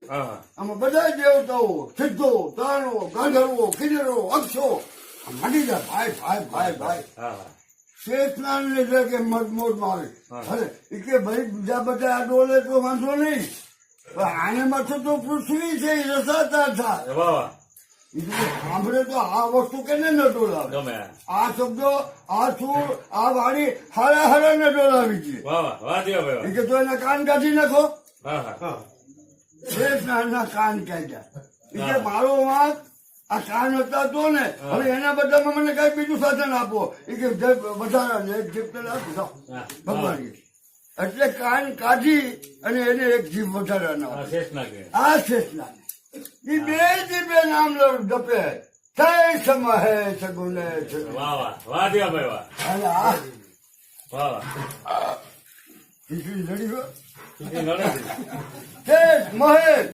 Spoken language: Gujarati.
આમાં બધા દેવતાઓ સિદ્ધો તારણો ગાંધર્વો કિન્નરો અક્ષો માંડી જાય ભાઈ ભાઈ ભાઈ ભાઈ શેષનાન ને જે કે મજમોજમાં આવે અરે કે ભાઈ બીજા બધા આ ડોલે તો વાંધો નહીં આને માથે તો પૃથ્વી છે એ રસાતા થાય સાંભળે તો આ વસ્તુ કેને ન ડોલાવે આ શબ્દો આ સુર આ વાણી હારા હારા ને ડોલાવી છે કે તો એના કાન કાઢી નાખો શેષનાના કાન કાઢ્યા કે મારો વાંક આ કાન હતા તો ને હવે એના બદલામાં મને કઈ બીજું સાધન આપો એ કે વધારાને એક જીભ પેલા આપો ભગવાન એટલે કાન કાઢી અને એને એક જીભ વધારાના આ શેષના એ બે નામ જપે થઈ સમય હે સગુને અને આ ખીચડી લડી ગયો શેષ મહેશ